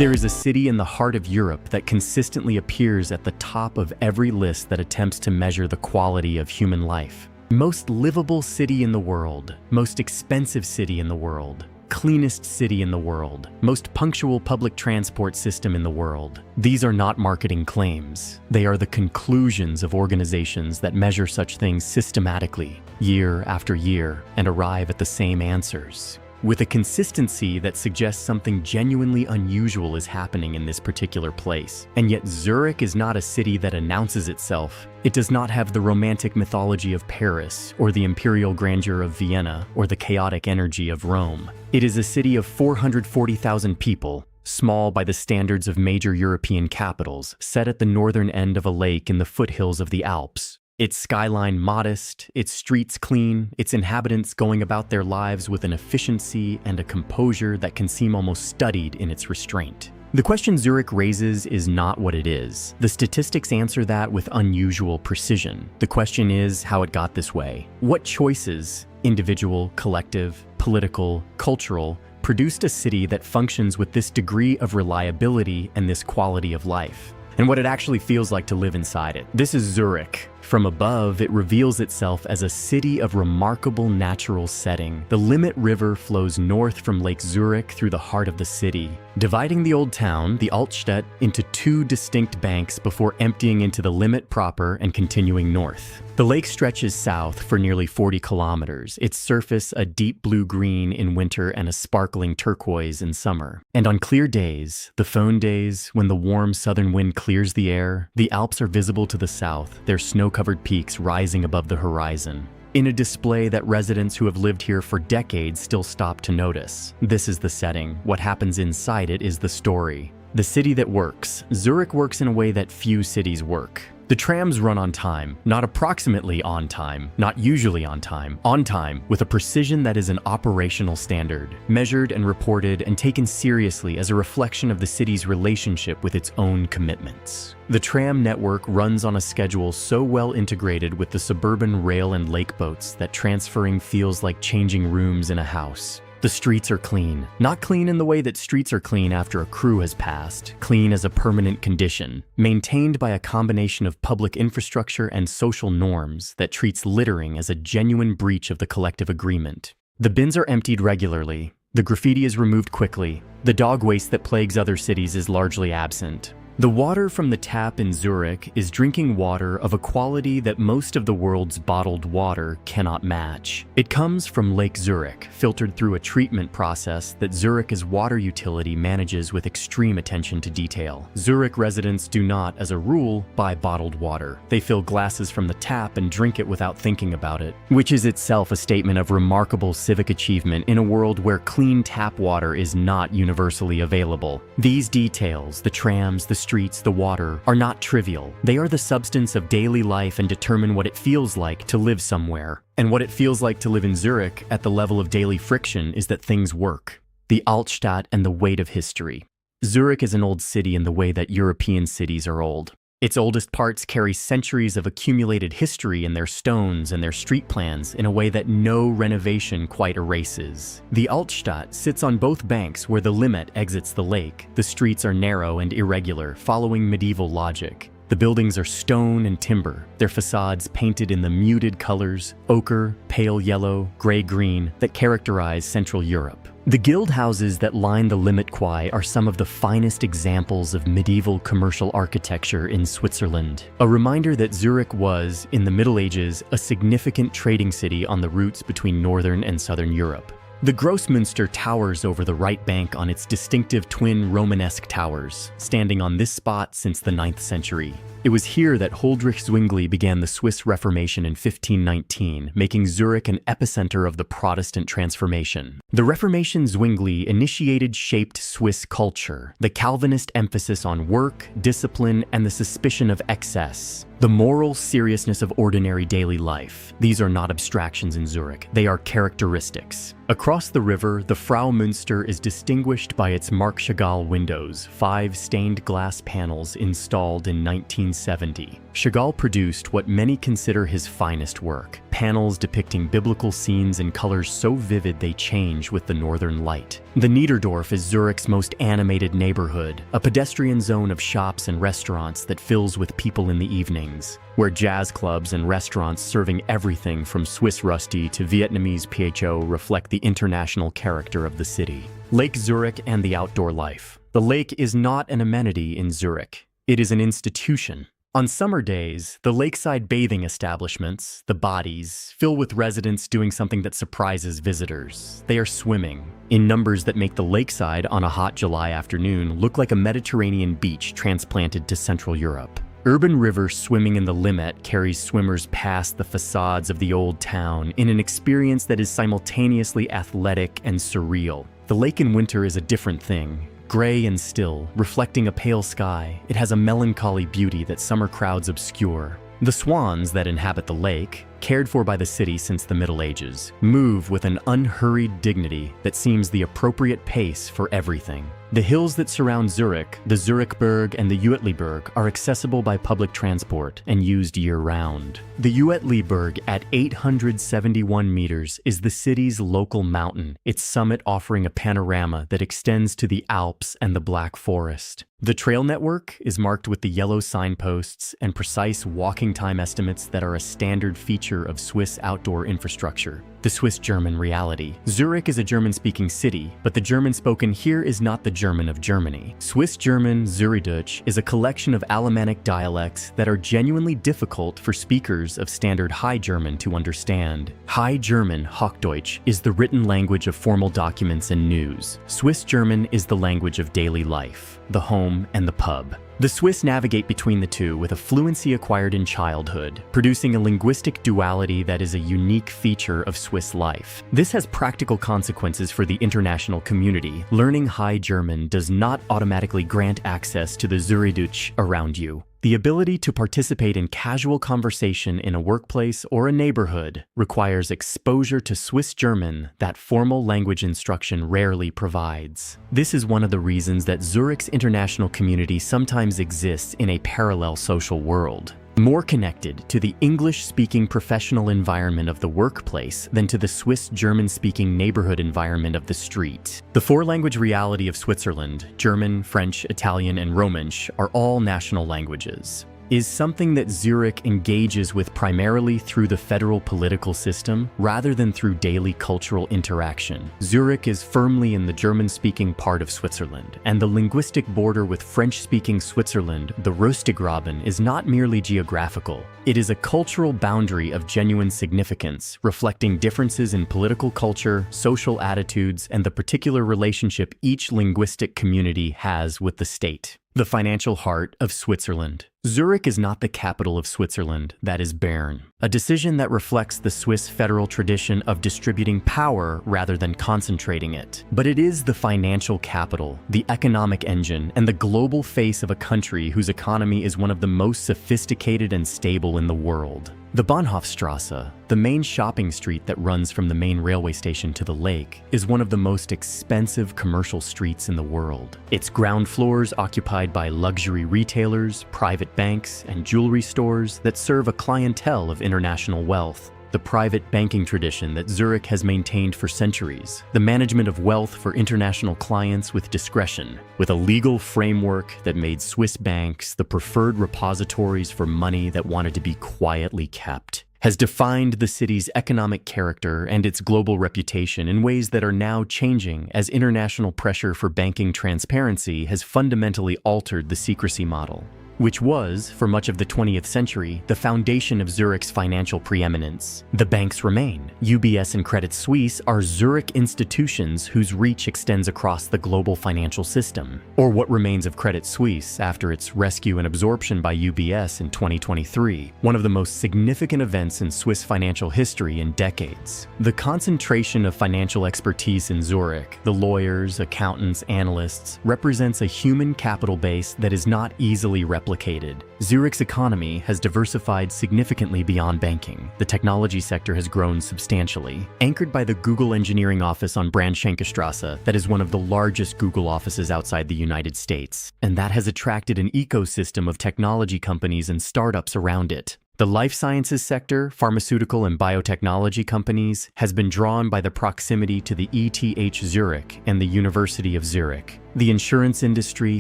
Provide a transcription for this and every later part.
There is a city in the heart of Europe that consistently appears at the top of every list that attempts to measure the quality of human life. Most livable city in the world, most expensive city in the world, cleanest city in the world, most punctual public transport system in the world. These are not marketing claims. They are the conclusions of organizations that measure such things systematically, year after year, and arrive at the same answers, with a consistency that suggests something genuinely unusual is happening in this particular place. And yet Zurich is not a city that announces itself. It does not have the romantic mythology of Paris, or the imperial grandeur of Vienna, or the chaotic energy of Rome. It is a city of 440,000 people, small by the standards of major European capitals, set at the northern end of a lake in the foothills of the Alps. Its skyline modest, its streets clean, its inhabitants going about their lives with an efficiency and a composure that can seem almost studied in its restraint. The question Zurich raises is not what it is. The statistics answer that with unusual precision. The question is how it got this way. What choices, individual, collective, political, cultural, produced a city that functions with this degree of reliability and this quality of life, and what it actually feels like to live inside it. This is Zurich. From above, it reveals itself as a city of remarkable natural setting. The Limmat River flows north from Lake Zurich through the heart of the city, dividing the old town, the Altstadt, into two distinct banks before emptying into the Limmat proper and continuing north. The lake stretches south for nearly 40 kilometers, its surface a deep blue-green in winter and a sparkling turquoise in summer. And on clear days, the phone days, when the warm southern wind clears the air, the Alps are visible to the south, their snow-covered peaks rising above the horizon, in a display that residents who have lived here for decades still stop to notice. This is the setting. What happens inside it is the story. The city that works. Zurich works in a way that few cities work. The trams run on time, not approximately on time, not usually on time, with a precision that is an operational standard, measured and reported and taken seriously as a reflection of the city's relationship with its own commitments. The tram network runs on a schedule so well integrated with the suburban rail and lake boats that transferring feels like changing rooms in a house. The streets are clean. Not clean in the way that streets are clean after a crew has passed, clean as a permanent condition, maintained by a combination of public infrastructure and social norms that treats littering as a genuine breach of the collective agreement. The bins are emptied regularly. The graffiti is removed quickly. The dog waste that plagues other cities is largely absent. The water from the tap in Zurich is drinking water of a quality that most of the world's bottled water cannot match. It comes from Lake Zurich, filtered through a treatment process that Zurich's water utility manages with extreme attention to detail. Zurich residents do not, as a rule, buy bottled water. They fill glasses from the tap and drink it without thinking about it, which is itself a statement of remarkable civic achievement in a world where clean tap water is not universally available. These details, the trams, the streets, the water, are not trivial. They are the substance of daily life and determine what it feels like to live somewhere. And what it feels like to live in Zurich at the level of daily friction is that things work. The Altstadt and the weight of history. Zurich is an old city in the way that European cities are old. Its oldest parts carry centuries of accumulated history in their stones and their street plans in a way that no renovation quite erases. The Altstadt sits on both banks where the Limmat exits the lake. The streets are narrow and irregular, following medieval logic. The buildings are stone and timber, their facades painted in the muted colors, ochre, pale yellow, gray-green, that characterize Central Europe. The guild houses that line the Limmat quay are some of the finest examples of medieval commercial architecture in Switzerland. A reminder that Zurich was, in the Middle Ages, a significant trading city on the routes between Northern and Southern Europe. The Grossmünster towers over the right bank on its distinctive twin Romanesque towers, standing on this spot since the 9th century. It was here that Huldrych Zwingli began the Swiss Reformation in 1519, making Zurich an epicenter of the Protestant transformation. The Reformation Zwingli initiated shaped Swiss culture, the Calvinist emphasis on work, discipline, and the suspicion of excess. The moral seriousness of ordinary daily life. These are not abstractions in Zurich, they are characteristics. Across the river, the Frau Münster is distinguished by its Marc Chagall windows, 5 stained glass panels installed in 19 1870. Chagall produced what many consider his finest work, panels depicting biblical scenes in colors so vivid they change with the northern light. The Niederdorf is Zurich's most animated neighborhood, a pedestrian zone of shops and restaurants that fills with people in the evenings, where jazz clubs and restaurants serving everything from Swiss Rusty to Vietnamese PHO reflect the international character of the city. Lake Zurich and the outdoor life. The lake is not an amenity in Zurich. It is an institution. On summer days, the lakeside bathing establishments, the Badis, fill with residents doing something that surprises visitors. They are swimming, in numbers that make the lakeside on a hot July afternoon look like a Mediterranean beach transplanted to Central Europe. Urban river swimming in the Limmat carries swimmers past the facades of the old town in an experience that is simultaneously athletic and surreal. The lake in winter is a different thing. Gray and still, reflecting a pale sky, it has a melancholy beauty that summer crowds obscure. The swans that inhabit the lake, cared for by the city since the Middle Ages, move with an unhurried dignity that seems the appropriate pace for everything. The hills that surround Zurich, the Zurichberg and the Uetliberg, are accessible by public transport and used year-round. The Uetliberg, at 871 meters, is the city's local mountain, its summit offering a panorama that extends to the Alps and the Black Forest. The trail network is marked with the yellow signposts and precise walking time estimates that are a standard feature of Swiss outdoor infrastructure. The Swiss-German reality. Zurich is a German-speaking city, but the German spoken here is not the German of Germany. Swiss German, Züridütsch, is a collection of Alemannic dialects that are genuinely difficult for speakers of standard High German to understand. High German, Hochdeutsch, is the written language of formal documents and news. Swiss German is the language of daily life, the home and the pub. The Swiss navigate between the two with a fluency acquired in childhood, producing a linguistic duality that is a unique feature of Swiss life. This has practical consequences for the international community. Learning High German does not automatically grant access to the Züridütsch around you. The ability to participate in casual conversation in a workplace or a neighborhood requires exposure to Swiss German that formal language instruction rarely provides. This is one of the reasons that Zurich's international community sometimes exists in a parallel social world, more connected to the English-speaking professional environment of the workplace than to the Swiss German-speaking neighborhood environment of the street. The four-language reality of Switzerland, German, French, Italian, and Romansh, are all national languages, is something that Zurich engages with primarily through the federal political system rather than through daily cultural interaction. Zurich is firmly in the German-speaking part of Switzerland, and the linguistic border with French-speaking Switzerland, the Röstigraben, is not merely geographical. It is a cultural boundary of genuine significance, reflecting differences in political culture, social attitudes, and the particular relationship each linguistic community has with the state. The financial heart of Switzerland. Zurich is not the capital of Switzerland, that is Bern, a decision that reflects the Swiss federal tradition of distributing power rather than concentrating it. But it is the financial capital, the economic engine, and the global face of a country whose economy is one of the most sophisticated and stable in the world. The Bahnhofstrasse, the main shopping street that runs from the main railway station to the lake, is one of the most expensive commercial streets in the world. Its ground floors occupied by luxury retailers, private banks, and jewelry stores that serve a clientele of international wealth. The private banking tradition that Zurich has maintained for centuries, the management of wealth for international clients with discretion, with a legal framework that made Swiss banks the preferred repositories for money that wanted to be quietly kept, has defined the city's economic character and its global reputation in ways that are now changing as international pressure for banking transparency has fundamentally altered the secrecy model, which was, for much of the 20th century, the foundation of Zurich's financial preeminence. The banks remain. UBS and Credit Suisse are Zurich institutions whose reach extends across the global financial system, or what remains of Credit Suisse after its rescue and absorption by UBS in 2023, one of the most significant events in Swiss financial history in decades. The concentration of financial expertise in Zurich, the lawyers, accountants, analysts, represents a human capital base that is not easily replicated complicated. Zurich's economy has diversified significantly beyond banking. The technology sector has grown substantially. Anchored by the Google engineering office on Brandschenkestrasse, that is one of the largest Google offices outside the United States, and that has attracted an ecosystem of technology companies and startups around it. The life sciences sector, pharmaceutical and biotechnology companies, has been drawn by the proximity to the ETH Zurich and the University of Zurich. The insurance industry,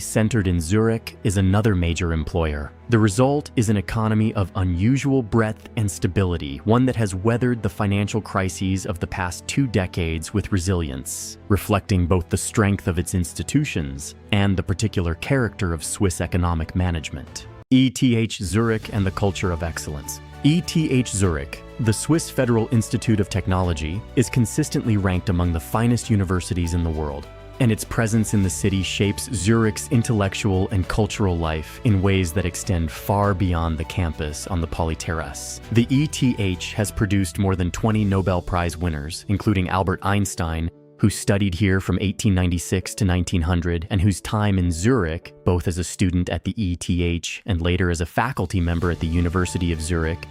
centered in Zurich, is another major employer. The result is an economy of unusual breadth and stability, one that has weathered the financial crises of the past 2 decades with resilience, reflecting both the strength of its institutions and the particular character of Swiss economic management. ETH Zurich and the culture of excellence. ETH Zurich, the Swiss Federal Institute of Technology, is consistently ranked among the finest universities in the world, and its presence in the city shapes Zurich's intellectual and cultural life in ways that extend far beyond the campus on the Polyterrasse. The ETH has produced more than 20 Nobel Prize winners, including Albert Einstein, who studied here from 1896 to 1900 and whose time in Zurich, both as a student at the ETH and later as a faculty member at the University of Zurich,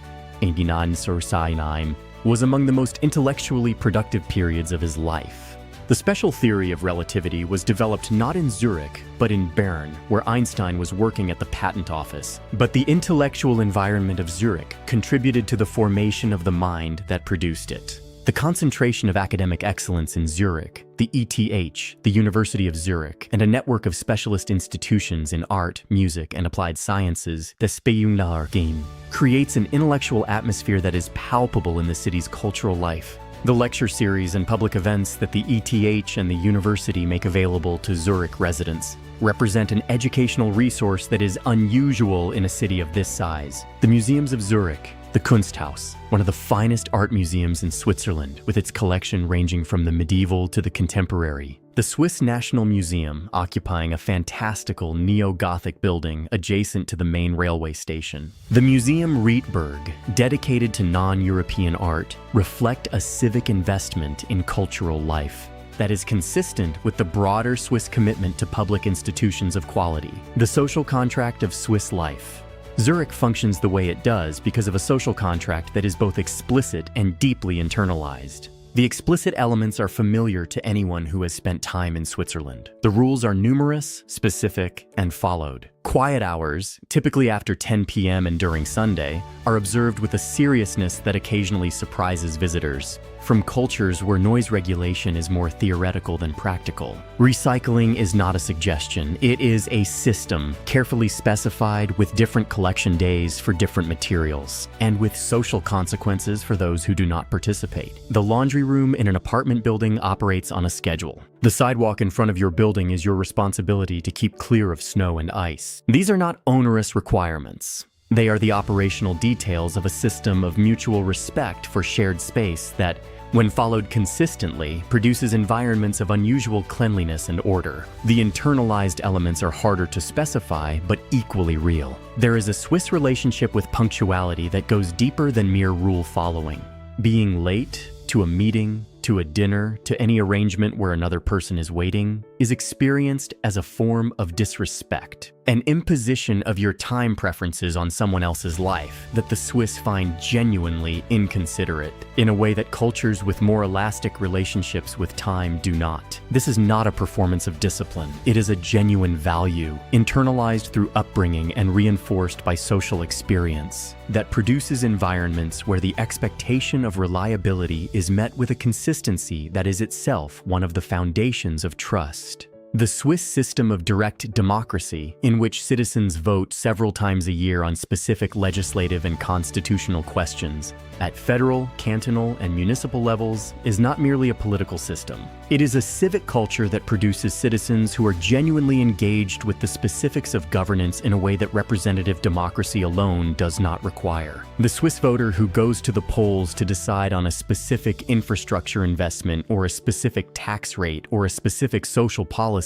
was among the most intellectually productive periods of his life. The special theory of relativity was developed not in Zurich, but in Bern, where Einstein was working at the patent office. But the intellectual environment of Zurich contributed to the formation of the mind that produced it. The concentration of academic excellence in Zurich, the ETH, the University of Zurich, and a network of specialist institutions in art, music, and applied sciences, the Speyunlargame, creates an intellectual atmosphere that is palpable in the city's cultural life. The lecture series and public events that the ETH and the university make available to Zurich residents represent an educational resource that is unusual in a city of this size. The museums of Zurich, the Kunsthaus, one of the finest art museums in Switzerland, with its collection ranging from the medieval to the contemporary. The Swiss National Museum, occupying a fantastical neo-Gothic building adjacent to the main railway station. The Museum Rietberg, dedicated to non-European art, reflect a civic investment in cultural life that is consistent with the broader Swiss commitment to public institutions of quality. The social contract of Swiss life. Zurich functions the way it does because of a social contract that is both explicit and deeply internalized. The explicit elements are familiar to anyone who has spent time in Switzerland. The rules are numerous, specific, and followed. Quiet hours, typically after 10 p.m. and during Sunday, are observed with a seriousness that occasionally surprises visitors. From cultures where noise regulation is more theoretical than practical. Recycling is not a suggestion, it is a system, carefully specified with different collection days for different materials, and with social consequences for those who do not participate. The laundry room in an apartment building operates on a schedule. The sidewalk in front of your building is your responsibility to keep clear of snow and ice. These are not onerous requirements. They are the operational details of a system of mutual respect for shared space that, when followed consistently, produces environments of unusual cleanliness and order. The internalized elements are harder to specify, but equally real. There is a Swiss relationship with punctuality that goes deeper than mere rule following. Being late to a meeting, to a dinner, to any arrangement where another person is waiting, is experienced as a form of disrespect, an imposition of your time preferences on someone else's life that the Swiss find genuinely inconsiderate, in a way that cultures with more elastic relationships with time do not. This is not a performance of discipline. It is a genuine value, internalized through upbringing and reinforced by social experience, that produces environments where the expectation of reliability is met with a consistency that is itself one of the foundations of trust. The Swiss system of direct democracy, in which citizens vote several times a year on specific legislative and constitutional questions, at federal, cantonal, and municipal levels, is not merely a political system. It is a civic culture that produces citizens who are genuinely engaged with the specifics of governance in a way that representative democracy alone does not require. The Swiss voter who goes to the polls to decide on a specific infrastructure investment or a specific tax rate or a specific social policy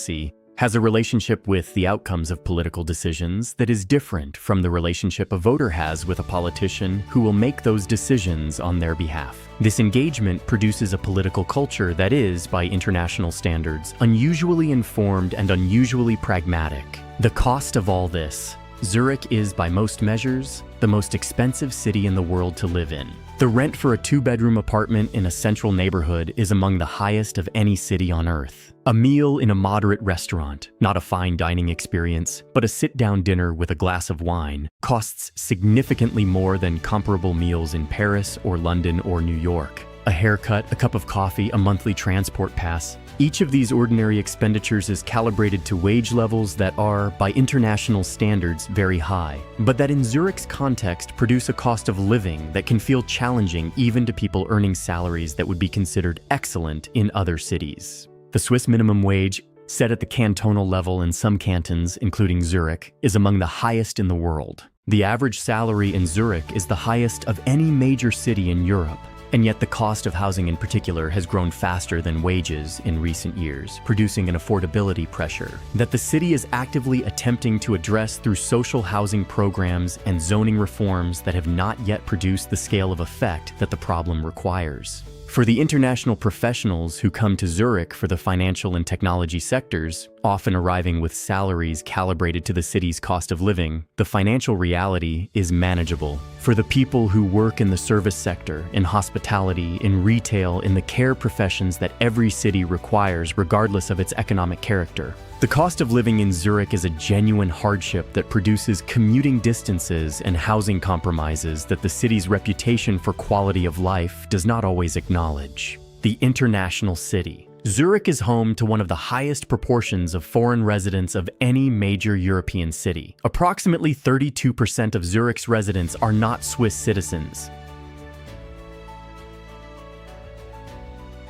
has a relationship with the outcomes of political decisions that is different from the relationship a voter has with a politician who will make those decisions on their behalf. This engagement produces a political culture that is, by international standards, unusually informed and unusually pragmatic. The cost of all this, Zurich is, by most measures, the most expensive city in the world to live in. The rent for a two-bedroom apartment in a central neighborhood is among the highest of any city on earth. A meal in a moderate restaurant, not a fine dining experience, but a sit-down dinner with a glass of wine, costs significantly more than comparable meals in Paris or London or New York. A haircut, a cup of coffee, a monthly transport pass. Each of these ordinary expenditures is calibrated to wage levels that are, by international standards, very high, but that in Zurich's context produce a cost of living that can feel challenging even to people earning salaries that would be considered excellent in other cities. The Swiss minimum wage, set at the cantonal level in some cantons, including Zurich, is among the highest in the world. The average salary in Zurich is the highest of any major city in Europe. And yet the cost of housing in particular has grown faster than wages in recent years, producing an affordability pressure that the city is actively attempting to address through social housing programs and zoning reforms that have not yet produced the scale of effect that the problem requires. For the international professionals who come to Zurich for the financial and technology sectors, often arriving with salaries calibrated to the city's cost of living, the financial reality is manageable. For the people who work in the service sector, in hospitality, in retail, in the care professions that every city requires regardless of its economic character, the cost of living in Zurich is a genuine hardship that produces commuting distances and housing compromises that the city's reputation for quality of life does not always acknowledge. The international city. Zurich is home to one of the highest proportions of foreign residents of any major European city. Approximately 32% of Zurich's residents are not Swiss citizens,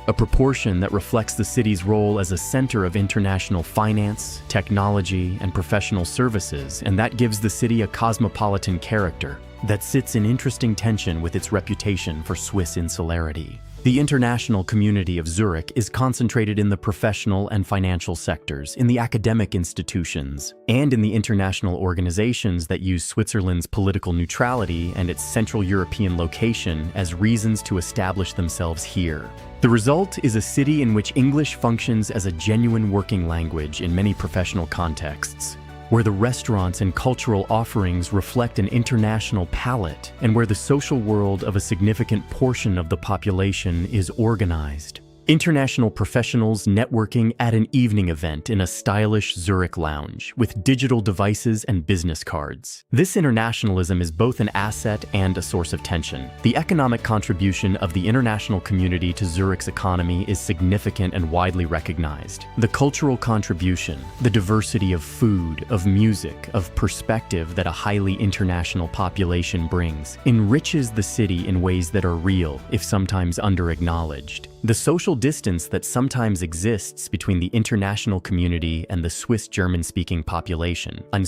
a proportion that reflects the city's role as a center of international finance, technology, and professional services, and that gives the city a cosmopolitan character that sits in interesting tension with its reputation for Swiss insularity. The international community of Zurich is concentrated in the professional and financial sectors, in the academic institutions, and in the international organizations that use Switzerland's political neutrality and its Central European location as reasons to establish themselves here. The result is a city in which English functions as a genuine working language in many professional contexts, where the restaurants and cultural offerings reflect an international palette, and where the social world of a significant portion of the population is organized. International professionals networking at an evening event in a stylish Zurich lounge with digital devices and business cards. This internationalism is both an asset and a source of tension. The economic contribution of the international community to Zurich's economy is significant and widely recognized. The cultural contribution, the diversity of food, of music, of perspective that a highly international population brings, enriches the city in ways that are real, if sometimes under-acknowledged. The social distance that sometimes exists between the international community and the Swiss German-speaking population, a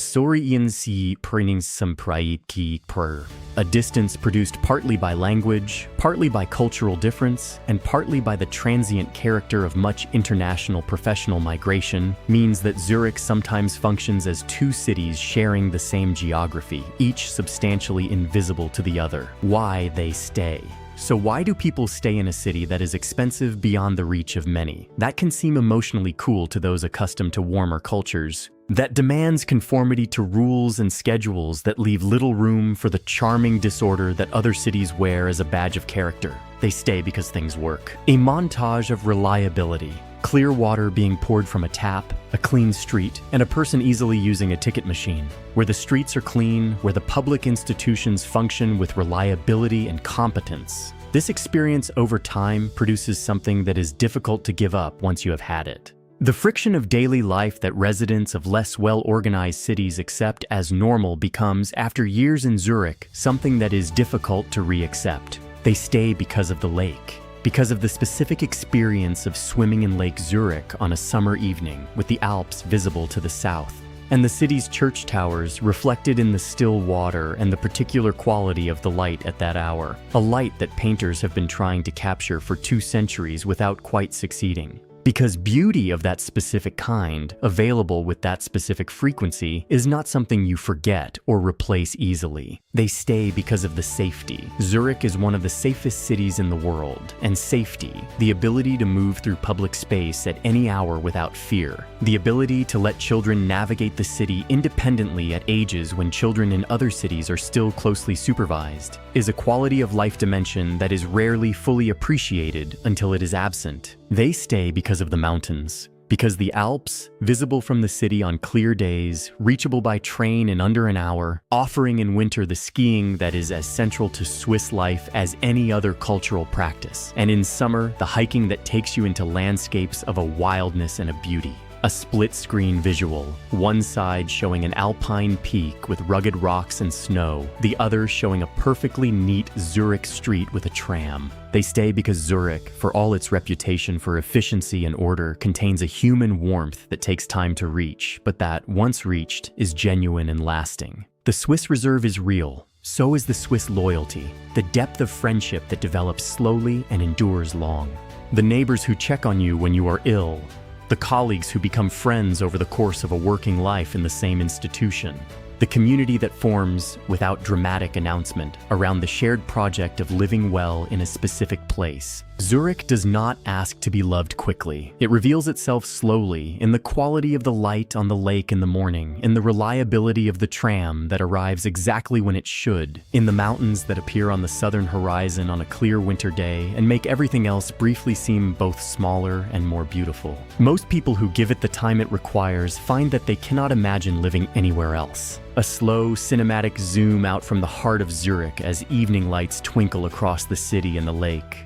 distance produced partly by language, partly by cultural difference, and partly by the transient character of much international professional migration, means that Zurich sometimes functions as two cities sharing the same geography, each substantially invisible to the other. Why they stay. So why do people stay in a city that is expensive beyond the reach of many? That can seem emotionally cool to those accustomed to warmer cultures, that demands conformity to rules and schedules that leave little room for the charming disorder that other cities wear as a badge of character. They stay because things work. A montage of reliability. Clear water being poured from a tap, a clean street, and a person easily using a ticket machine. Where the streets are clean, where the public institutions function with reliability and competence. This experience over time produces something that is difficult to give up once you have had it. The friction of daily life that residents of less well-organized cities accept as normal becomes, after years in Zurich, something that is difficult to re-accept. They stay because of the lake. Because of the specific experience of swimming in Lake Zurich on a summer evening with the Alps visible to the south, and the city's church towers reflected in the still water and the particular quality of the light at that hour, a light that painters have been trying to capture for 2 centuries without quite succeeding. Because beauty of that specific kind, available with that specific frequency, is not something you forget or replace easily. They stay because of the safety. Zurich is one of the safest cities in the world, and safety, the ability to move through public space at any hour without fear, the ability to let children navigate the city independently at ages when children in other cities are still closely supervised, is a quality of life dimension that is rarely fully appreciated until it is absent. They stay because of the mountains. Because the Alps, visible from the city on clear days, reachable by train in under an hour, offering in winter the skiing that is as central to Swiss life as any other cultural practice, and in summer, the hiking that takes you into landscapes of a wildness and a beauty. A split-screen visual, one side showing an alpine peak with rugged rocks and snow, the other showing a perfectly neat Zurich street with a tram. They stay because Zurich, for all its reputation for efficiency and order, contains a human warmth that takes time to reach, but that, once reached, is genuine and lasting. The Swiss reserve is real. So is the Swiss loyalty, the depth of friendship that develops slowly and endures long. The neighbors who check on you when you are ill, the colleagues who become friends over the course of a working life in the same institution. The community that forms, without dramatic announcement, around the shared project of living well in a specific place. Zurich does not ask to be loved quickly. It reveals itself slowly in the quality of the light on the lake in the morning, in the reliability of the tram that arrives exactly when it should, in the mountains that appear on the southern horizon on a clear winter day and make everything else briefly seem both smaller and more beautiful. Most people who give it the time it requires find that they cannot imagine living anywhere else. A slow, cinematic zoom out from the heart of Zurich as evening lights twinkle across the city and the lake.